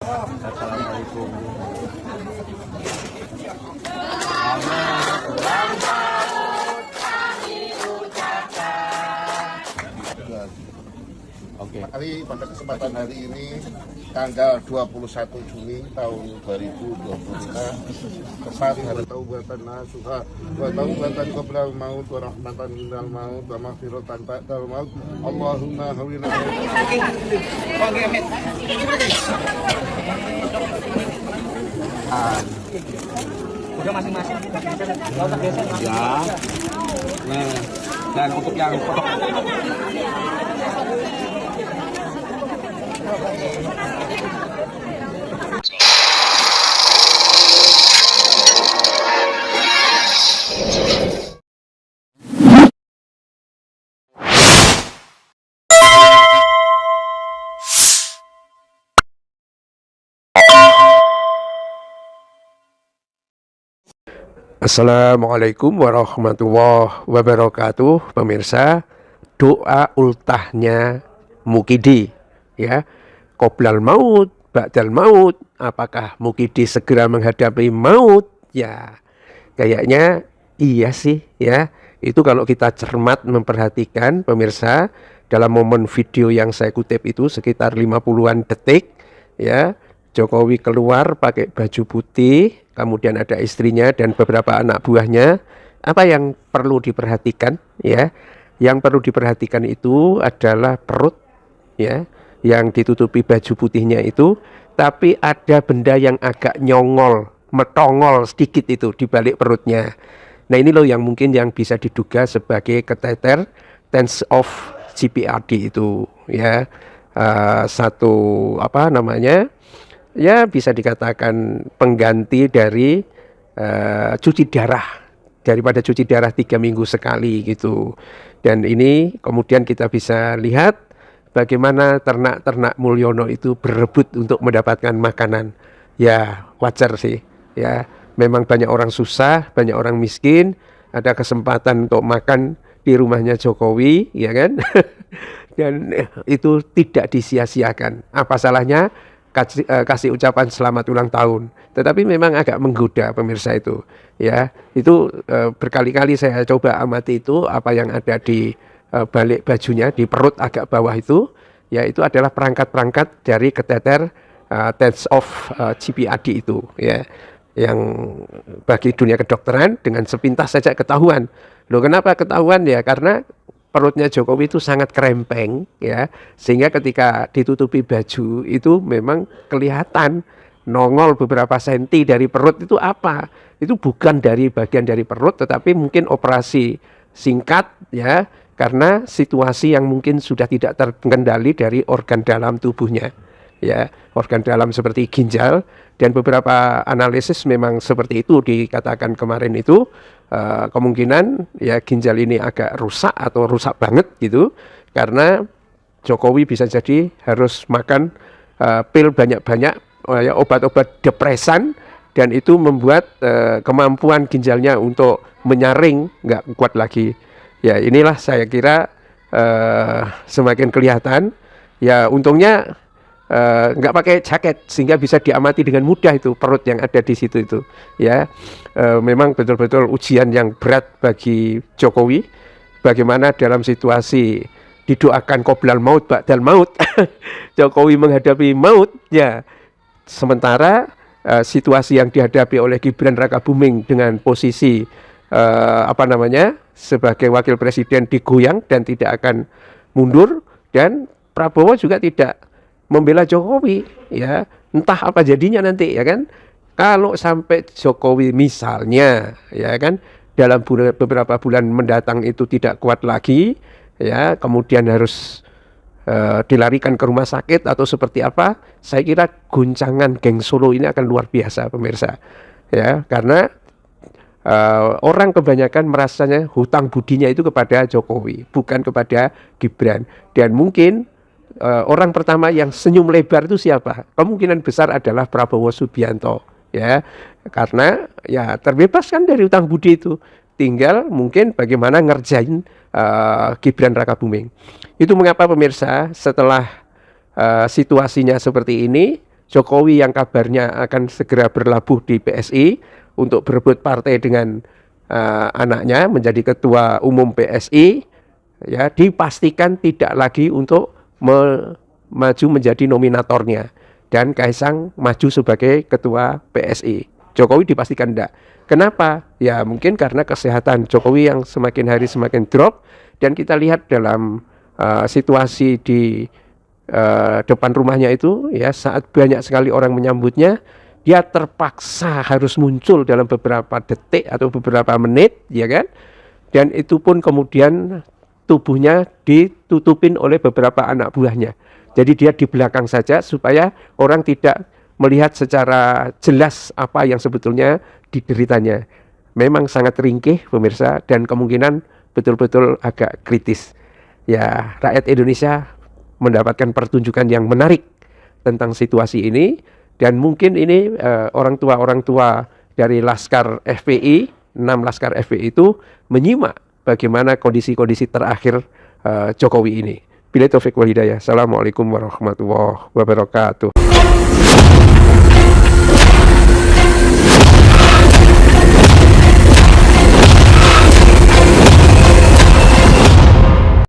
Assalamualaikum. Oke. Hari pada kesempatan hari ini tanggal 21 Juni tahun 2025 tepat hari taubatan nasuha wa taubatan qoblal maut wa rahmatan minal maut wa maghfiratan ba'dal maut. Allahumma hawwina Udah masing-masing kita geser, nggak usah geser ya. Nah, dan untuk yang foto Assalamualaikum warahmatullahi wabarakatuh. Pemirsa, doa ultahnya Mukidi ya, qoblal maut, ba'dal maut. Apakah Mukidi segera menghadapi maut? Ya, kayaknya iya sih ya. Itu kalau kita cermat memperhatikan pemirsa, dalam momen video yang saya kutip itu sekitar 50-an detik ya, Jokowi keluar pakai baju putih, kemudian ada istrinya dan beberapa anak buahnya. Apa yang perlu diperhatikan ya? Yang perlu diperhatikan itu adalah perut ya, yang ditutupi baju putihnya itu, tapi ada benda yang agak nyongol, metongol sedikit itu di balik perutnya. Nah, ini loh yang mungkin yang bisa diduga sebagai kateter tense of CPRD itu ya. Satu apa namanya? Ya, bisa dikatakan pengganti dari cuci darah, daripada cuci darah 3 minggu sekali gitu. Dan ini kemudian kita bisa lihat bagaimana ternak-ternak Mulyono itu berebut untuk mendapatkan makanan. Ya wajar sih ya, memang banyak orang susah, banyak orang miskin, ada kesempatan untuk makan di rumahnya Jokowi ya kan. Dan itu tidak disia-siakan. Apa salahnya kasih ucapan selamat ulang tahun, tetapi memang agak menggoda pemirsa itu ya. Itu berkali-kali saya coba amati itu apa yang ada di balik bajunya, di perut agak bawah itu ya, itu adalah perangkat-perangkat dari kateter tense of CPRD itu ya, yang bagi dunia kedokteran dengan sepintas saja ketahuan. Loh, kenapa ketahuan ya? Karena perutnya Jokowi itu sangat krempeng ya, sehingga ketika ditutupi baju itu memang kelihatan nongol beberapa senti dari perut. Itu apa? Itu bukan dari bagian dari perut, tetapi mungkin operasi singkat ya, karena situasi yang mungkin sudah tidak terkendali dari organ dalam tubuhnya ya, organ dalam seperti ginjal. Dan beberapa analisis memang seperti itu dikatakan kemarin itu, kemungkinan ya ginjal ini agak rusak atau rusak banget gitu, karena Jokowi bisa jadi harus makan pil banyak-banyak ya, obat-obat depresan, dan itu membuat kemampuan ginjalnya untuk menyaring nggak kuat lagi. Ya inilah saya kira semakin kelihatan ya. Untungnya nggak pakai jaket sehingga bisa diamati dengan mudah itu perut yang ada di situ itu ya. Memang betul-betul ujian yang berat bagi Jokowi, bagaimana dalam situasi didoakan qoblal maut ba'dal maut Jokowi menghadapi maut ya, sementara situasi yang dihadapi oleh Gibran Rakabuming dengan posisi sebagai wakil presiden digoyang dan tidak akan mundur, dan Prabowo juga tidak membela Jokowi ya, entah apa jadinya nanti ya kan. Kalau sampai Jokowi misalnya ya kan dalam beberapa bulan mendatang itu tidak kuat lagi ya, kemudian harus dilarikan ke rumah sakit atau seperti apa, saya kira guncangan geng Solo ini akan luar biasa pemirsa ya, karena orang kebanyakan merasanya hutang budinya itu kepada Jokowi, bukan kepada Gibran. Dan mungkin orang pertama yang senyum lebar itu siapa? Kemungkinan besar adalah Prabowo Subianto ya, karena ya terbebaskan dari hutang budi itu, tinggal mungkin bagaimana ngerjain Gibran Rakabuming. Itu mengapa pemirsa setelah situasinya seperti ini, Jokowi yang kabarnya akan segera berlabuh di PSI untuk berebut partai dengan anaknya menjadi ketua umum PSI, ya dipastikan tidak lagi untuk maju menjadi nominatornya dan Kaisang maju sebagai ketua PSI. Jokowi dipastikan tidak. Kenapa? Ya mungkin karena kesehatan Jokowi yang semakin hari semakin drop, dan kita lihat dalam situasi di depan rumahnya itu, ya saat banyak sekali orang menyambutnya, dia terpaksa harus muncul dalam beberapa detik atau beberapa menit, ya kan? Dan itu pun kemudian tubuhnya ditutupin oleh beberapa anak buahnya. Jadi dia di belakang saja supaya orang tidak melihat secara jelas apa yang sebetulnya dideritanya. Memang sangat ringkih pemirsa, dan kemungkinan betul-betul agak kritis. Ya, rakyat Indonesia mendapatkan pertunjukan yang menarik tentang situasi ini. Dan mungkin ini orang tua dari Laskar FPI, 6 Laskar FPI itu menyimak bagaimana kondisi-kondisi terakhir Jokowi ini. Billahi taufiq wal hidayah. Assalamualaikum warahmatullahi wabarakatuh.